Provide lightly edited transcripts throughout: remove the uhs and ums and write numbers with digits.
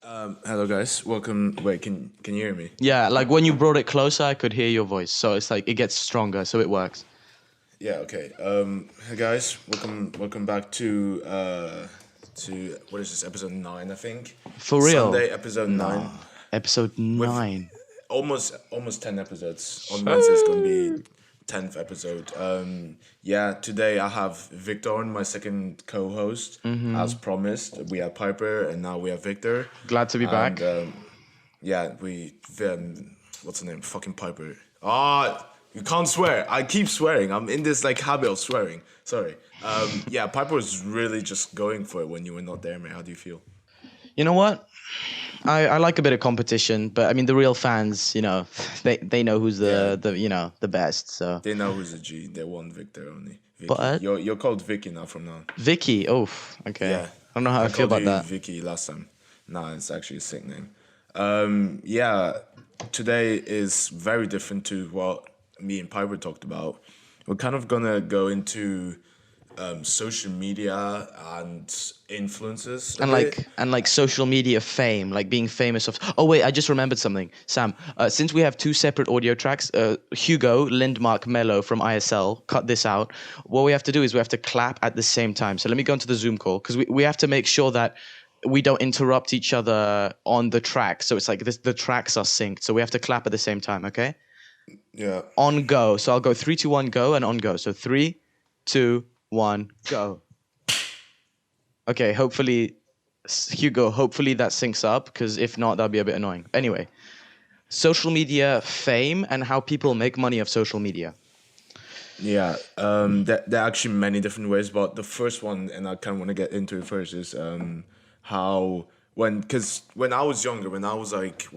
Hello guys, welcome. Wait, can you hear me? Yeah, like when you brought it closer, I could hear your voice. So it's like it gets stronger, so it works. Yeah, okay. Hey guys, welcome back to what is this, episode 9, I think. For real? Sunday, episode 9. Nah. Episode With 9. almost 10 episodes. On Wednesday it's gonna be 10th episode. Yeah, today I have Victor on, my second co-host. As promised, we have Piper and now we have Victor. Glad to be And back. yeah, what's the name? Fucking Piper. Ah, you can't swear. I keep swearing. I'm in this like habit of swearing. Sorry. Yeah, Piper was really just going for it when you were not there, man. How do you feel? You know what? I like a bit of competition, but I mean the real fans, they know who's Yeah, the best. So, they know who's a G. They want Victor only. Vicky. but You're called Vicky now from now on. Vicky, oh, okay. Yeah, I don't know how I I feel called about you that. Vicky last time. Nah, it's actually a sick name. Yeah, today is very different to what me and Piper talked about. We're kind of gonna go into social media and influences a and bit. like and like social media fame, like being famous of. Oh wait, I just remembered something, Sam. Since we have two separate audio tracks, Hugo Lindmark Mello from ISL cut this out. What we have to do is we have to clap at the same time. So let me go into the Zoom call because we have to make sure that we don't interrupt each other on the track. So it's like this, the tracks are synced. So we have to clap at the same time. Okay. Yeah. On go. So I'll go 3, 2, 1, go, and on go. So 3, 2, 1, go. Okay, hopefully, Hugo, hopefully that syncs up, because if not, that'll be a bit annoying. Anyway, social media fame and how people make money of social media. Yeah, there are actually many different ways, but the first one, and I kind of want to get into it first, is how because when I was younger, when I was like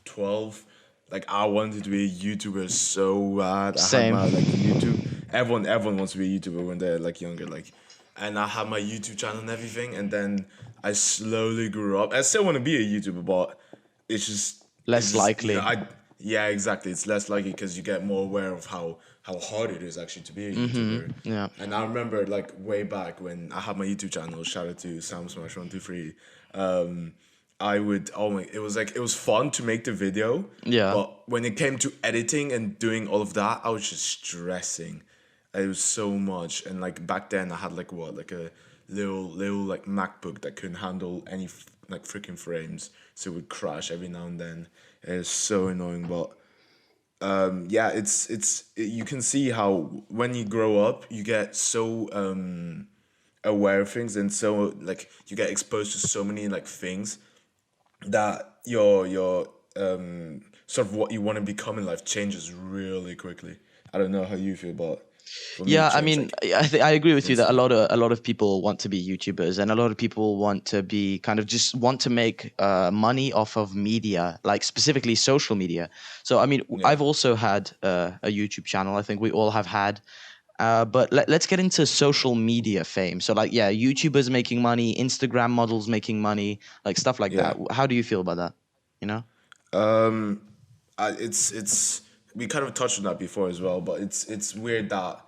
12, like I wanted to be a YouTuber so bad. I had Same. my like YouTube. Everyone wants to be a YouTuber when they're like younger, like, and I had my YouTube channel and everything, and then I slowly grew up. I still want to be a YouTuber, but it's just Less likely. yeah, exactly. It's less likely because you get more aware of how hard it is actually to be a YouTuber. Yeah. And I remember like way back when I had my YouTube channel. Shout out to Sam Smash 123. I would it was fun to make the video. Yeah. But when it came to editing and doing all of that, I was just stressing. It was so much, and like back then I had like a little like MacBook that couldn't handle any like freaking frames, so it would crash every now and then. It was so annoying, but yeah, you can see how when you grow up you get so aware of things, and so like you get exposed to so many like things that your sort of what you want to become in life changes really quickly. I don't know how you feel, but for me it Yeah, I changed mean, like I agree with you that instantly. a lot of people want to be YouTubers, and a lot of people want to be kind of just want to make money off of media, like specifically social media. So I mean, Yeah. I've also had a YouTube channel. I think we all have had. But let's get into social media fame. So like, yeah, YouTubers making money, Instagram models making money, like stuff like Yeah. that. How do you feel about that? You know? It's we kind of touched on that before as well, but it's weird that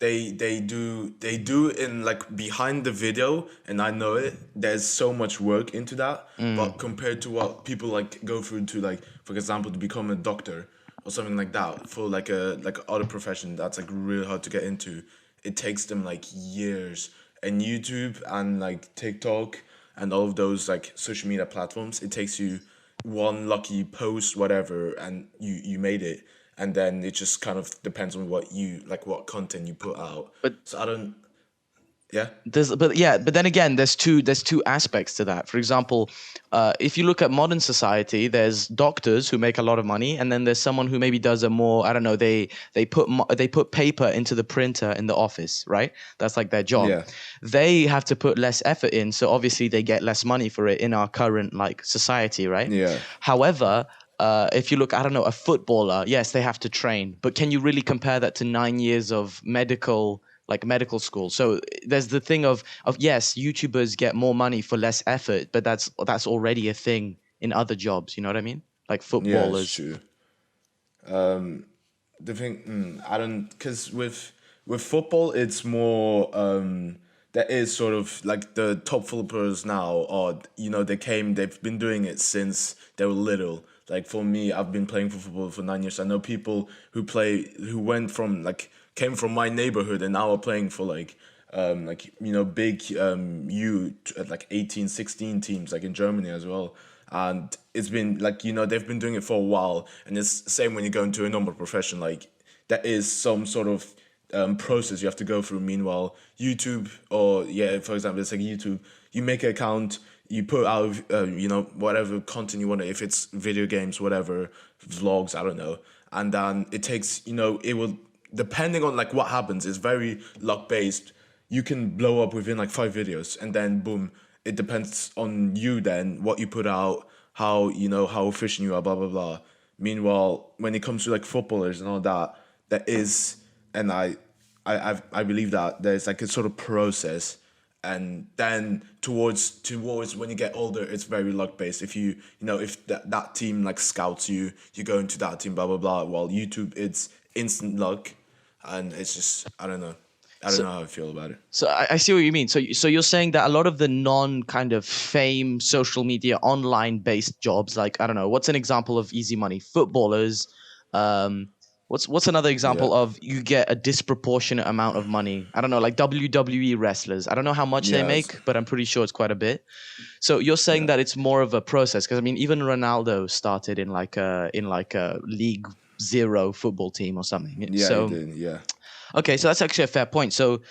they do in like behind the video, and I know it. There's so much work into that, but compared to what people like go through to, like, for example, to become a doctor or something like that, for like a like other profession that's like really hard to get into, it takes them like years. And YouTube and like TikTok and all of those like social media platforms, it takes you one lucky post, whatever, and you made it, and then it just kind of depends on what you like, what content you put out. But So I don't. Yeah. but then again, there's two aspects to that. For example, if you look at modern society, there's doctors who make a lot of money, and then there's someone who maybe does a more, I don't know, they put paper into the printer in the office, right? That's like their job. Yeah. They have to put less effort in, so obviously they get less money for it in our current like society, right? Yeah. However, if you look, I don't know, a footballer, yes, they have to train, but can you really compare that to 9 years of medical school? So there's the thing of yes, YouTubers get more money for less effort, but that's already a thing in other jobs. You know what I mean? Like Yeah, it's footballers. true. The thing, I don't, because with football, it's more that is sort of like the top flippers now, or they've been doing it since they were little. Like for me, I've been playing for football for 9 years. I know people who went from like came from my neighborhood and now are playing for big like 18, 16 teams like in Germany as well. And it's been like they've been doing it for a while, and it's the same when you go into a normal profession. Like that is some sort of process you have to go through. Meanwhile, YouTube, or yeah, for example, it's like YouTube. You make an account, you put out whatever content you want. If it's video games, whatever, vlogs, I don't know, and then it takes it will, depending on like what happens. It's very luck based. You can blow up within like 5 videos, and then boom. It depends on you then what you put out, how efficient you are, blah blah blah. Meanwhile, when it comes to like footballers and all that, that is, and I believe that there's like a sort of process, and then towards when you get older, it's very luck based. If if that team like scouts you, you go into that team, blah blah blah. While YouTube, it's instant luck, and it's just I don't know. I don't know how I feel about it. So I see what you mean. So you're saying that a lot of the non kind of fame social media online based jobs, like I don't know, what's an example of easy money? Footballers. What's another example Yeah. of you get a disproportionate amount of money? I don't know, like WWE wrestlers. I don't know how much they Yes. make, but I'm pretty sure it's quite a bit. So you're saying that it's more of a process, because I mean, even Ronaldo started in like a League Zero football team or something. Yeah, So he did. Yeah. okay, so that's actually a fair point. So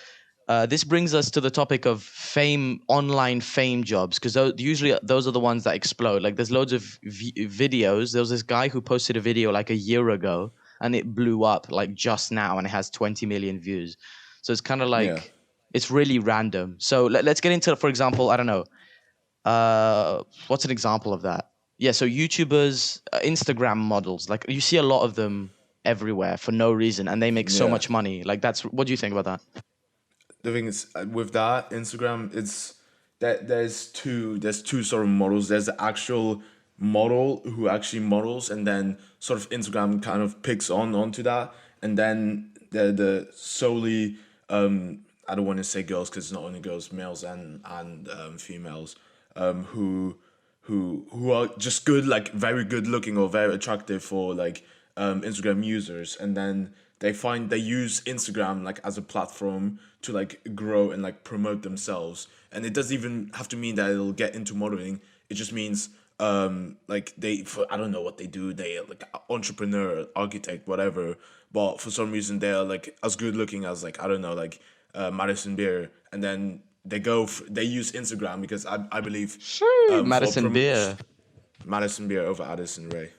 this brings us to the topic of fame, online fame jobs, because usually those are the ones that explode. Like there's loads of videos. There was this guy who posted a video like a year ago, and it blew up like just now, and it has 20 million views. So it's kind of like Yeah. it's really random. So let's get into, for example, I don't know. What's an example of that? Yeah, so YouTubers, Instagram models, like you see a lot of them everywhere for no reason, and they make so Yeah. much money. Like that's, what do you think about that? The thing is with that Instagram, it's that there's two sort of models. There's the actual model who actually models, and then sort of Instagram kind of picks onto that, and then the solely I don't want to say girls because it's not only girls, males and females who are just good, like very good looking or very attractive for like Instagram users, and then they use Instagram like as a platform to like grow and like promote themselves. And it doesn't even have to mean that it'll get into modeling. It just means like I don't know what they do. They are like entrepreneur, architect, whatever. But for some reason they are like as good looking as like I don't know like Madison Beer, and then they use Instagram because I believe Madison Beer. Madison Beer over Addison Ray.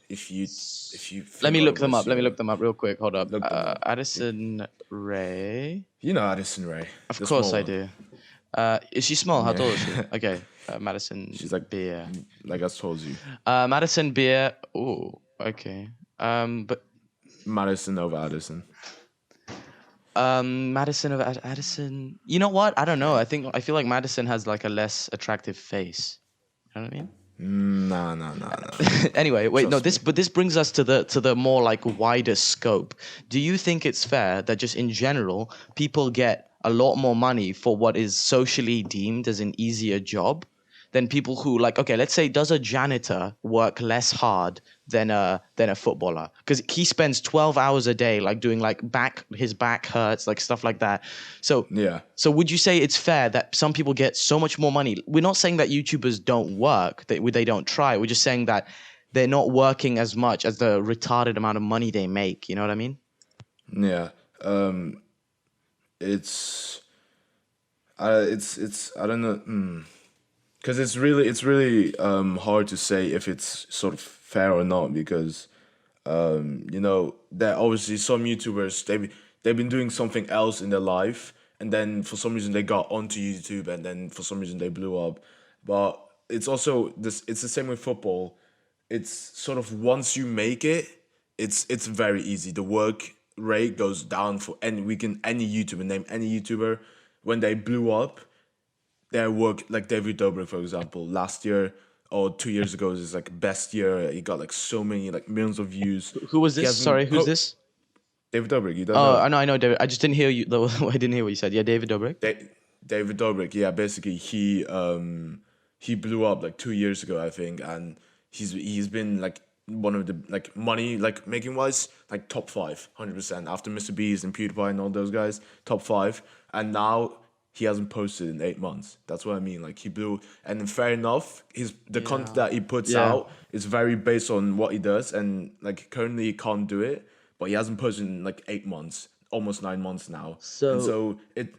If you Let think me look them otherwise, up. Let me you're look them up real quick. Hold up. look them up. Addison Ray. You know Addison Ray. Of the course small I one. do. Is she small? How Yeah. tall is she? Okay. Madison She's like Beer. I told you. Madison Beer. Oh, okay. But Madison over Addison. Madison of Addison. You know what? I don't know. I feel like Madison has like a less attractive face. You know what I mean? Nah. Anyway, wait, no, Trust me. this brings us to the more like wider scope. Do you think it's fair that just in general people get a lot more money for what is socially deemed as an easier job than people who, like, okay, let's say, does a janitor work less hard than a footballer, because he spends 12 hours a day like doing like his back hurts, like stuff like that. So Yeah. so would you say it's fair that some people get so much more money? We're not saying that YouTubers don't work, they don't try. We're just saying that they're not working as much as the retarded amount of money they make. You know what I mean? Yeah. It's it's I don't know. Because it's really hard to say if it's sort of fair or not, because there are obviously some YouTubers, they've been doing something else in their life, and then for some reason they got onto YouTube, and then for some reason they blew up. But it's the same with football. It's sort of once you make it, it's very easy. The work rate goes down for any YouTuber, name any YouTuber, when they blew up, their work, like David Dobrik, for example, last year or 2 years ago is like best year. He got like so many like millions of views. Who was He this? hasn't Sorry, who's this? David Dobrik. You don't Oh, know I know, David. I just didn't hear you. I didn't hear what you said. Yeah, David Dobrik. Da- David Dobrik, yeah, basically he blew up like 2 years ago, I think, and he's been like one of the like money like making wise like top five, 100% after Mr. Beast and PewDiePie and all those guys, top five, and now he hasn't posted in 8 months. That's what I mean. Like he blew, and then fair enough, the content Yeah. that he puts Yeah. out is very based on what he does, and like currently he can't do it, but he hasn't posted in like 8 months, almost 9 months now, and So so it.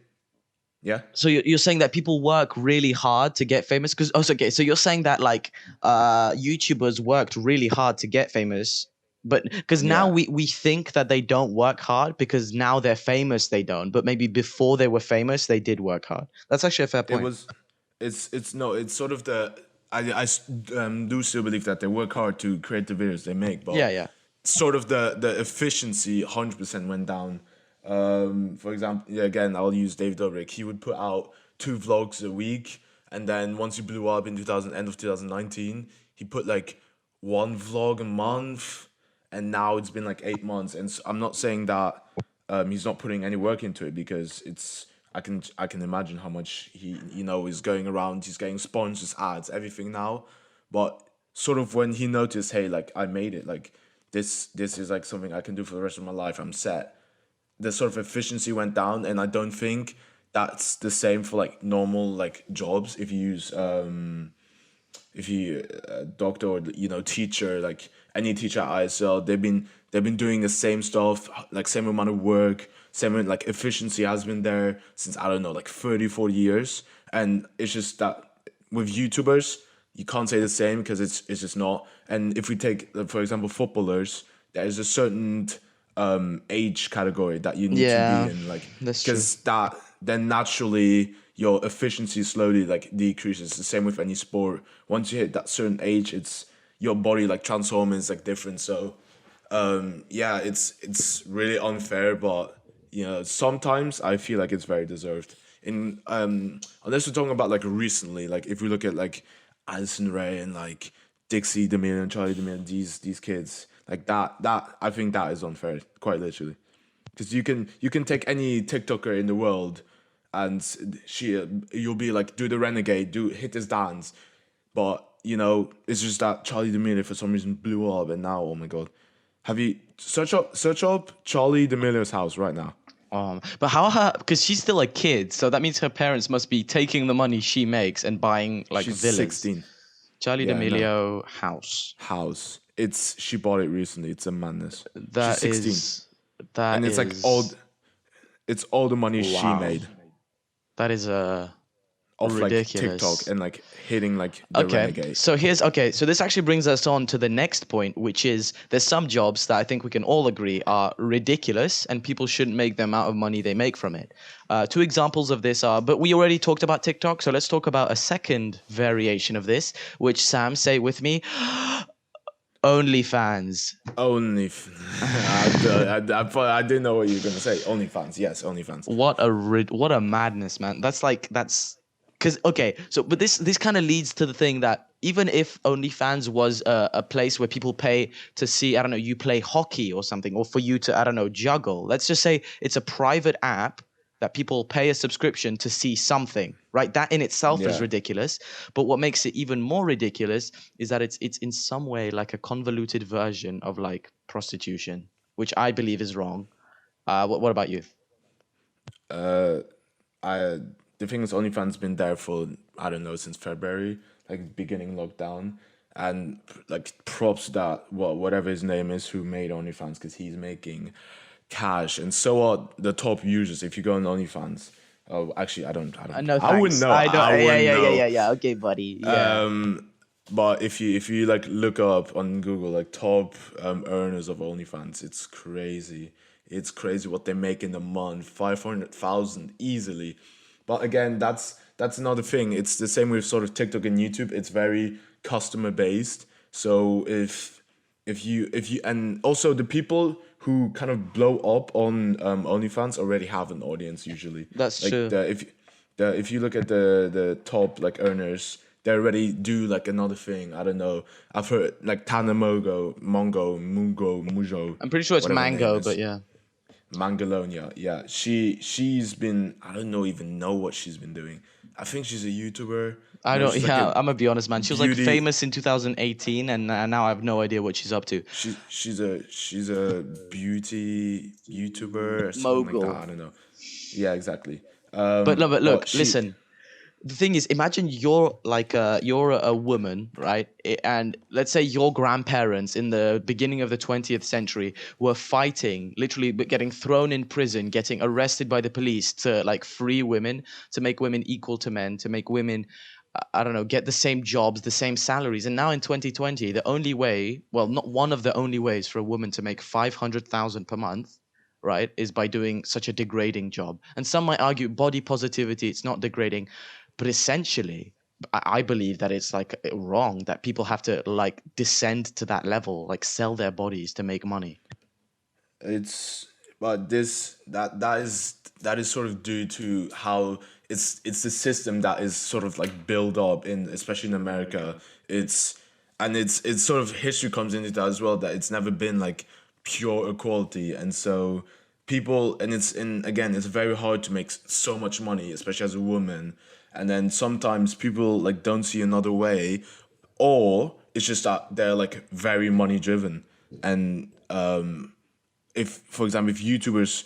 Yeah, so you're saying that people work really hard to get famous? Because also, okay, so you're saying that like YouTubers worked really hard to get famous, but because now yeah. we think that they don't work hard because now they're famous, they don't. But maybe before they were famous, they did work hard. That's actually a fair It point. was, it's no, it's sort of the do still believe that they work hard to create the videos they make, Yeah, but yeah. sort of the efficiency 100% went down. For example, yeah, again, I'll use David Dobrik. He would put out 2 vlogs a week, and then once he blew up in 2000, end of 2019, he put like 1 vlog a month, and now it's been like 8 months. And I'm not saying that he's not putting any work into it, because it's I can imagine how much he is going around. He's getting sponsors, ads, everything now, but sort of when he noticed, hey, like I made it, like this is like something I can do for the rest of my life. I'm set. The sort of efficiency went down, and I don't think that's the same for like normal like jobs. If you doctor or teacher, like any teacher at ISL, they've been doing the same stuff, like same amount of work, same like efficiency has been there since, I don't know, like 30-40 years. And it's just that with YouTubers you can't say the same, because it's just not. And if we take for example footballers, there is a certain age category that you need to be Yeah, in, like, that's true. because that then naturally your efficiency slowly like decreases. The same with any sport. Once you hit that certain age, it's your body like transforms like different. So yeah, it's really unfair, but sometimes I feel like it's very deserved. In unless we're talking about like recently, like if we look at like Addison Rae and like Dixie D'Amelio and Charlie D'Amelio, these kids, like that I think that is unfair, quite literally. Because you can take any TikToker in the world, and you'll be like, do the renegade, do hit this dance, but it's just that Charlie D'Amelio for some reason blew up, and now, oh my god, have you search up Charlie D'Amelio's house right now? But how her? Because she's still a kid, so that means her parents must be taking the money she makes and buying like She's villas. 16. Charlie Yeah, no, D'Amelio house. house. She bought it recently. It's a madness. She's That 16, is that and it's like all is it's all the money she wow. made That is off like TikTok ridiculous. and like hitting like the Okay, renegade. so this actually brings us on to the next point, which is there's some jobs that I think we can all agree are ridiculous and people shouldn't make the amount of money they make from it. Two examples of this are, but we already talked about TikTok, so let's talk about a second variation of this, which Sam, say it with me, OnlyFans. Only, I didn't know what you were gonna say. OnlyFans, yes, OnlyFans. What a madness, man. That's because okay. So, but this kind of leads to the thing that even if OnlyFans was a place where people pay to see, I don't know, you play hockey or something, or for you to, I don't know, juggle. Let's just say it's a private app that people pay a subscription to see something, right? That in itself is Yeah, ridiculous. But what makes it even more ridiculous is that it's in some way like a convoluted version of like prostitution, which I believe is wrong. What about you? uh, I the thing is, OnlyFans been there for, I don't know, since February, like beginning lockdown, and like props to that whatever his name is who made OnlyFans, because he's making cash, and so are the top users. If you go on OnlyFans, oh, actually, No, I wouldn't thanks. know. I don't. I Yeah, wouldn't yeah, yeah, know. yeah, yeah. Okay, buddy. Yeah. But if you like look up on Google like top earners of OnlyFans, it's crazy. It's crazy what they make in a month, 500,000 easily. But again, that's another thing. It's the same with sort of TikTok and YouTube. It's very customer based. So if you and also the people who kind of blow up on OnlyFans already have an audience usually. That's Like true. if you look at the top like earners, they already do like another thing. I don't know. I've heard like Tana Mongo, Mungo, Mujo, I'm pretty sure it's whatever her name Mango, but is. yeah. Mangalonia, yeah. She's been, I don't know even know what she's been doing. I think she's a YouTuber. I No, don't. she's like Yeah, a I'm gonna be honest, man. She was like beauty. famous in 2018, and now I have no idea what she's up to. She's a beauty YouTuber or something like that. Mogul. I don't know. Yeah, exactly. But no, but But look, she, listen. The thing is, imagine you're a woman, right? And let's say your grandparents in the beginning of the 20th century were fighting, literally getting thrown in prison, getting arrested by the police to like free women, to make women equal to men, to make women, I don't know, get the same jobs, the same salaries. And now in 2020, the only way, well, not one of the only ways for a woman to make 500,000 per month, right, is by doing such a degrading job. And some might argue body positivity, it's not degrading, but essentially, I believe that it's like wrong that people have to like descend to that level, like sell their bodies to make money. it's but this that is sort of due to how it's the system that is sort of like built up in, especially in America. It's sort of history comes into that as well, that it's never been like pure equality. And so people, and it's in, again, it's very hard to make so much money, especially as a woman. And then sometimes people like don't see another way, or it's just that they're like very money driven. And if, for example, if YouTubers,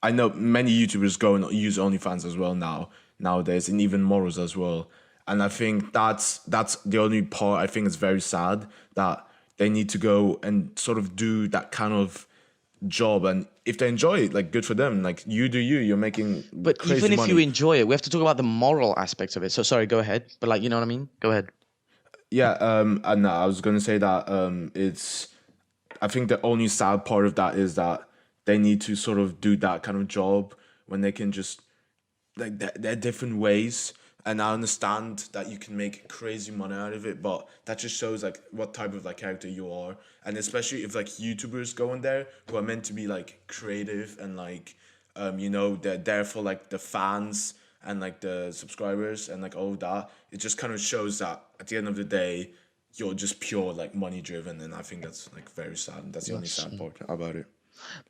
I know many YouTubers go and use OnlyFans as well nowadays, and even models as well. And I think that's the only part I think is very sad, that they need to go and sort of do that kind of job. And if they enjoy it, like, good for them. Like, you do you, you're making But crazy even if you money. enjoy it, we have to talk about the moral aspects of it. So sorry, go ahead. But like, you know what I mean? Go ahead. Yeah, and I was gonna say that it's, I think the only sad part of that is that they need to sort of do that kind of job when they can just, like, there are different ways. And I understand that you can make crazy money out of it, but that just shows like what type of like character you are. And especially if like YouTubers go in there who are meant to be like creative and like, they're there for like the fans and like the subscribers and like all of that. It just kind of shows that at the end of the day, you're just pure like money driven. And I think that's like very sad. That's the only Yes. sad part about it.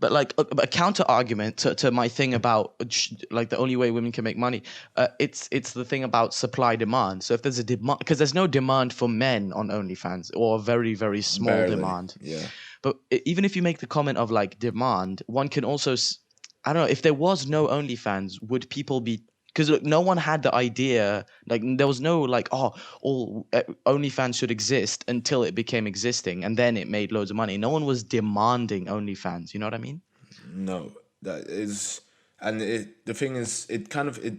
But like a counter argument to my thing about like the only way women can make money, it's the thing about supply demand. So if there's a demand, because there's no demand for men on OnlyFans, or a very very small Barely. demand. Yeah. But even if you make the comment of like demand, one can also, I don't know, if there was no OnlyFans, would people be? Because look, no one had the idea. Like there was no like, oh, all OnlyFans should exist until it became existing, and then it made loads of money. No one was demanding OnlyFans. You know what I mean? No, that is, and the thing is, it kind of it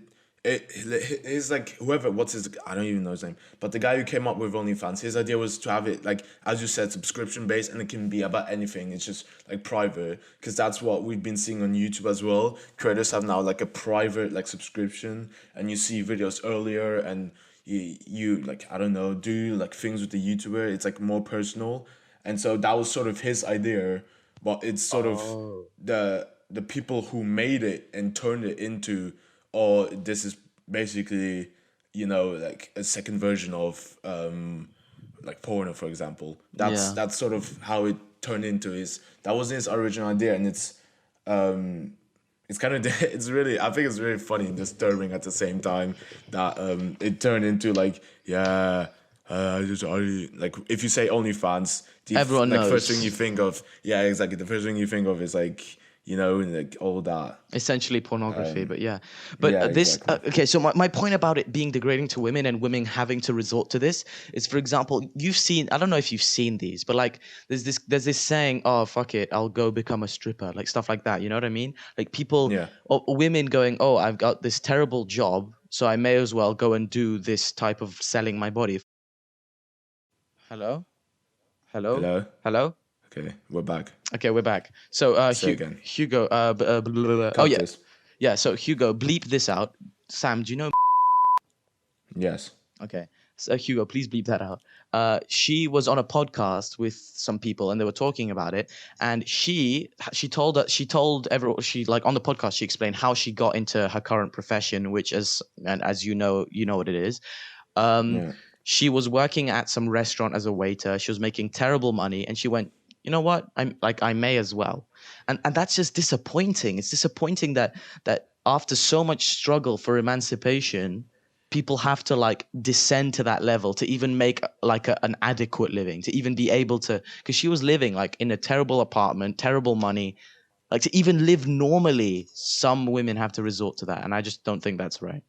is like, whoever, what's his, I don't even know his name, but the guy who came up with OnlyFans, his idea was to have it like, as you said, subscription based, and it can be about anything. It's just like private, because that's what we've been seeing on YouTube as well. Creators have now like a private like subscription, and you see videos earlier, and you like, I don't know, do like things with the YouTuber. It's like more personal, and so that was sort of his idea. But it's sort of Oh. the people who made it and turned it into, or this is basically, like a second version of like porno, for example. That's Yeah. that's sort of how it turned into. His That wasn't his original idea. And it's kind of it's really, I think it's really funny and disturbing at the same time, that it turned into like, yeah, like, if you say OnlyFans, Everyone like, first thing you knows. think of, yeah, exactly, the first thing you think of is like, like all that. Essentially pornography, but yeah. But Yeah, this, exactly. okay, so my point about it being degrading to women and women having to resort to this is, for example, you've seen, I don't know if you've seen these, but like there's this saying, oh fuck it, I'll go become a stripper, like stuff like that, you know what I mean? Like people, Yeah. or women going, oh, I've got this terrible job, so I may as well go and do this type of selling my body. Hello? Hello? Hello. Hello? Okay, we're back. Okay, we're back. So Say again. Hugo, blah, blah, blah. Oh Cut yeah. this. Yeah, so Hugo, bleep this out. Sam, do you know? Yes. Okay, so Hugo, please bleep that out. She was on a podcast with some people, and they were talking about it. And she told everyone, she like on the podcast, she explained how she got into her current profession, which is, and as you know what it is. Um, Yeah. she was working at some restaurant as a waiter. She was making terrible money, and she went you know what, I may as well. And that's just disappointing. It's disappointing that after so much struggle for emancipation, people have to like descend to that level to even make like an adequate living, to even be able to, because she was living like in a terrible apartment, terrible money, like to even live normally. Some women have to resort to that, and I just don't think that's right.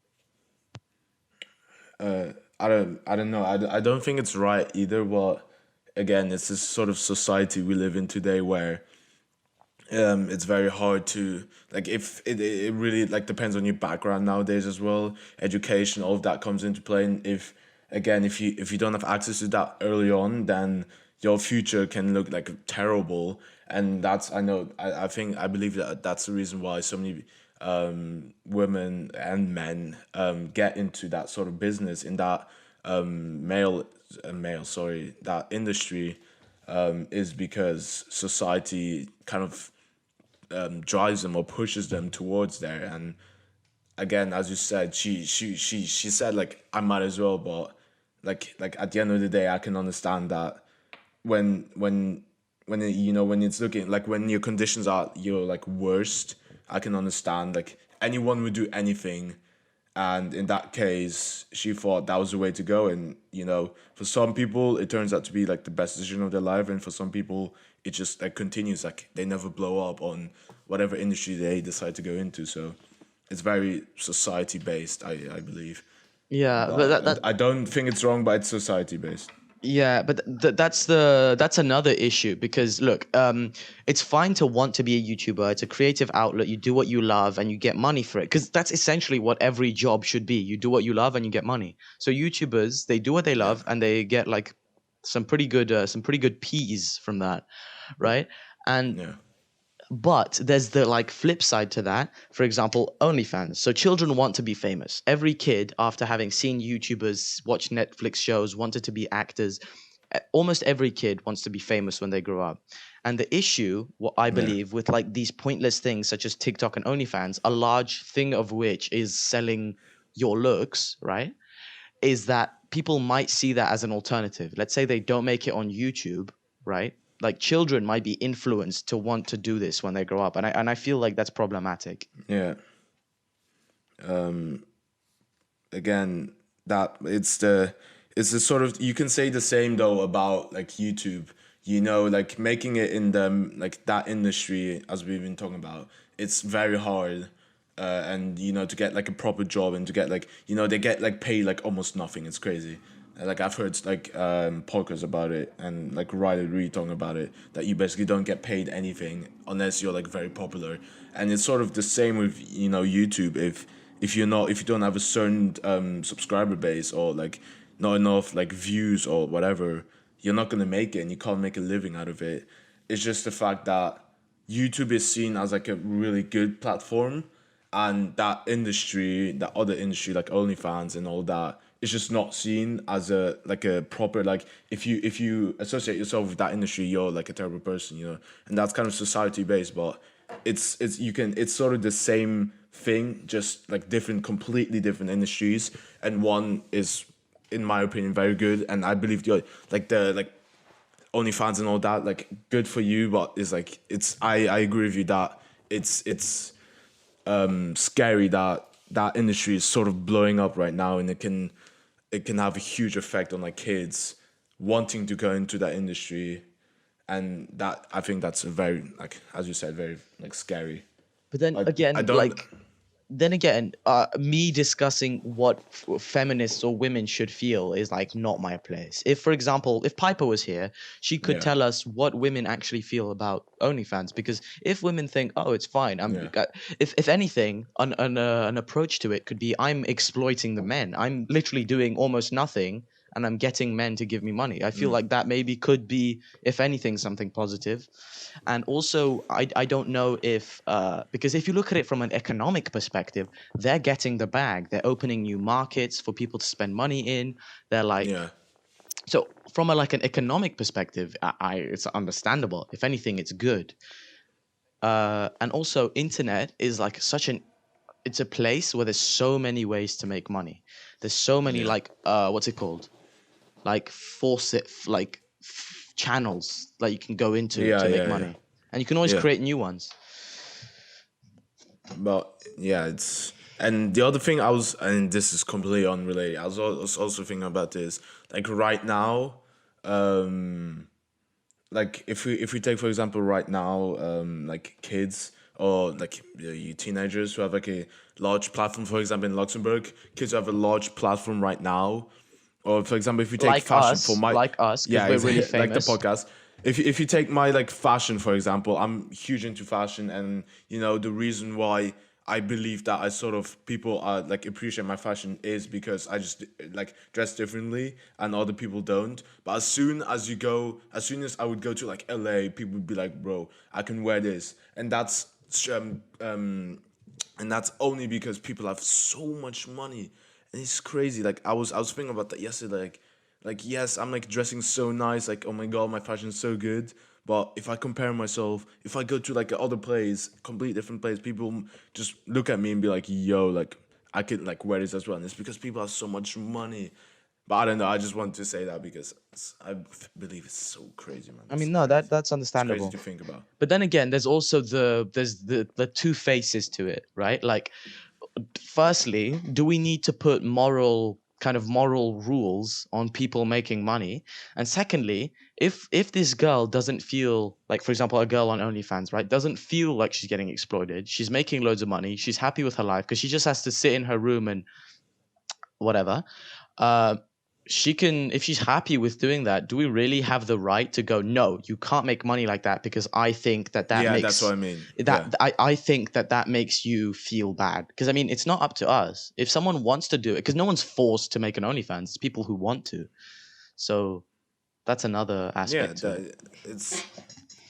I don't know. I don't think it's right either. But again, it's this sort of society we live in today where it's very hard to like if it really like depends on your background nowadays as well. Education, all of that comes into play. And if again, if you don't have access to that early on, then your future can look like terrible. And that's I know I think I believe that that's the reason why so many women and men get into that sort of business in that male sorry that industry is because society kind of drives them or pushes them towards there. And again, as you said, she said like I might as well, but like at the end of the day, I can understand that when when it's looking like when your conditions are your like worst, I can understand like anyone would do anything. And in that case, she thought that was the way to go. And for some people it turns out to be like the best decision of their life, and for some people it just like continues, like they never blow up on whatever industry they decide to go into. So it's very society based, I believe. Yeah, but But that I don't think it's wrong, but it's society based. yeah, but that's another issue, because look, it's fine to want to be a YouTuber. It's a creative outlet. You do what you love and you get money for it, because that's essentially what every job should be. You do what you love and you get money. So YouTubers, they do what they Yeah. love and they get like some pretty good peas from that, right? And Yeah. but there's the like flip side to that. For example, OnlyFans. So children want to be famous. Every kid, after having seen YouTubers, watch Netflix shows, wanted to be actors. Almost every kid wants to be famous when they grow up. And the issue, what I Yeah. believe, with like these pointless things such as TikTok and OnlyFans, a large thing of which is selling your looks, right? Is that people might see that as an alternative. Let's say they don't make it on YouTube, right? Like children might be influenced to want to do this when they grow up, and I feel like that's problematic. Yeah. Again, that it's the sort of, you can say the same though about like YouTube. Like making it in the like that industry, as we've been talking about, it's very hard. And to get like a proper job and to get like they get like paid like almost nothing. It's crazy. Like I've heard like podcasts about it, and like Riley Reid talking about it, that you basically don't get paid anything unless you're like very popular. And it's sort of the same with YouTube. If you don't have a certain subscriber base, or like not enough like views or whatever, you're not gonna make it, and you can't make a living out of it. It's just the fact that YouTube is seen as like a really good platform, and that industry, that other industry like OnlyFans and all that, is just not seen as a like a proper, like if you associate yourself with that industry, you're like a terrible person. And that's kind of society based. But it's sort of the same thing, just like completely different industries, and one is, in my opinion, very good, and I believe the OnlyFans and all that, like good for you, but it's like I agree with you that it's scary that that industry is sort of blowing up right now, and it can have a huge effect on like kids wanting to go into that industry. And that, I think that's a very, like as you said, very like scary. But then I again, don't. me discussing what feminists or women should feel is like not my place. If, for example, if Piper was here, she could Yeah. tell us what women actually feel about OnlyFans. Because if women think, oh, it's fine, Yeah. if anything, an approach to it could be, I'm exploiting the men. I'm literally doing almost nothing, and I'm getting men to give me money. I feel like that maybe could be, if anything, something positive. And also, I don't know if because if you look at it from an economic perspective, they're getting the bag. They're opening new markets for people to spend money in. They're like, Yeah. so from a like an economic perspective, it's understandable. If anything, it's good. And also, internet is like it's a place where there's so many ways to make money. There's so many Yeah. like what's it called? Like channels that you can go into Yeah, to make yeah, yeah. money, and you can always Yeah. create new ones. But yeah, it's and the other thing and this is completely unrelated. Was also thinking about this, like right now, like if we take for example right now, like kids or like you teenagers who have like a large platform, for example in Luxembourg, kids who have a large platform right now, or for example if you take fashion for my Like us, because yeah, we're really exactly, like the famous. podcast. If you take my like fashion for example, I'm huge into fashion, and you know the reason why I believe that I sort of people like appreciate my fashion is because I just like dress differently and other people don't. But as soon as I would go to like LA, people would be like, bro, I can wear this, um um and that's only because people have so much money, and it's crazy. Like I was thinking about that yesterday. Like yes, I'm like dressing so nice. Like oh my god, my fashion's so good. But if I compare myself, if I go to like another place, complete different place, people just look at me and be like, "Yo, like I could like wear this as well." And it's because people have so much money. But I don't know. I just want to say that because believe it's so crazy, man. I It's mean, no, crazy. that's It's crazy understandable. to think about. But then again, there's also the two faces to it, right? Like, firstly, do we need to put moral rules on people making money? And secondly, if this girl doesn't feel like, for example, a girl on OnlyFans, right, doesn't feel like she's getting exploited, she's making loads of money, she's happy with her life because she just has to sit in her room and whatever. Uh, she can, if she's happy with doing that, do we really have the right to go, no, you can't make money like that because I think that Yeah, that's what makes I mean. Yeah. that I think that makes you feel bad? Because I mean, it's not up to us. If someone wants to do it, because no one's forced to make an OnlyFans, it's people who want to. So that's another Yeah, aspect to it.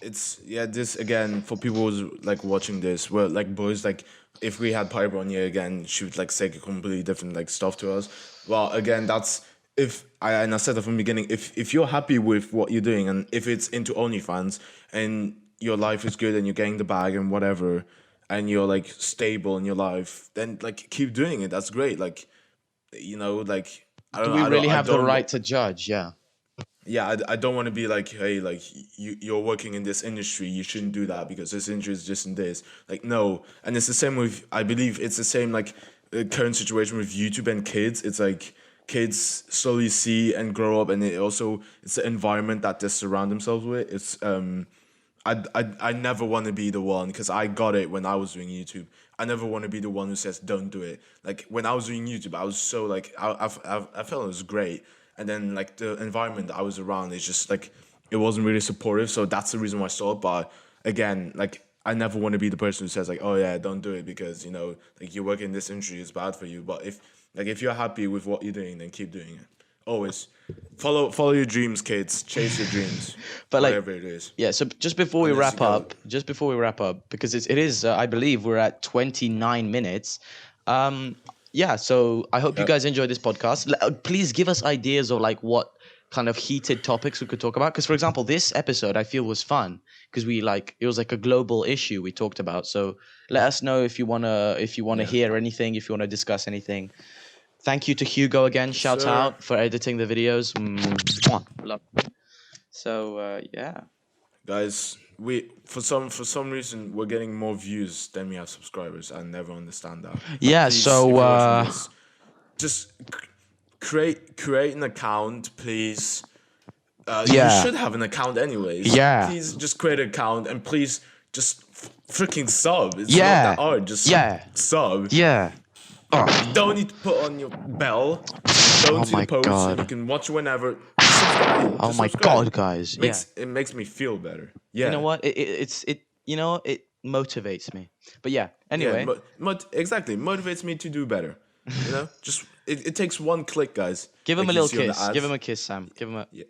it's yeah, this again for people who's like watching this, well, like boys, like if we had Piper on here again, she would like say a completely different like stuff to us. Well, again, that's if I said that from the beginning, if you're happy with what you're doing and if it's into OnlyFans and your life is good and you're getting the bag and whatever, and you're like stable in your life, then like keep doing it. That's great. Like you know, like Do we really I have the don't right to judge? Yeah. yeah, I don't want to be like, hey, like you're working in this industry, you shouldn't do that because this industry is just in this. Like, no. And it's the same with, I believe it's the same like current situation with YouTube and kids. It's like kids slowly see and grow up, and it's the environment that they surround themselves with. I never want to be the one because I got it when I was doing YouTube. I never want to be the one who says don't do it. Like when I was doing YouTube, I was so like I felt it was great, and then like the environment that I was around is just like it wasn't really supportive. So that's the reason why I stopped. But again, like I never want to be the person who says like, oh yeah, don't do it because you know like you work in this industry is bad for you. But if you're happy with what you're doing, then keep doing it. Always follow your dreams, kids. Chase your dreams, But like, whatever it is. yeah, so just before we Unless you wrap go, up, because it is, I believe we're at 29 minutes. Yeah, so I hope you yep. guys enjoyed this podcast. Please give us ideas of like what kind of heated topics we could talk about. Because for example, this episode I feel was fun because it was like a global issue we talked about. So let us know if you wanna Yeah. hear anything, if you wanna discuss anything. Thank you to Hugo again. Shout Sir. out for editing the videos. Mwah. Love. So yeah. Guys, we for some reason we're getting more views than we have subscribers. I never understand that. Yeah, Please, if so you're watching this, just create an account, please. You yeah. should have an account anyways. Yeah. Please just create an account and please just freaking sub. It's not Yeah. that hard. Just Yeah. sub. Yeah. You don't need to put on your bell. Don't see my the posts. God. You can watch whenever. Just subscribe. Oh Just my subscribe. God, guys. It makes me feel better. Yeah. You know what? It motivates me. But yeah. Anyway. Yeah, exactly. Motivates me to do better. You know, just it takes one click, guys. Give him like a you little see on the kiss. Give ads. him a kiss, Sam. Give him a. Yeah.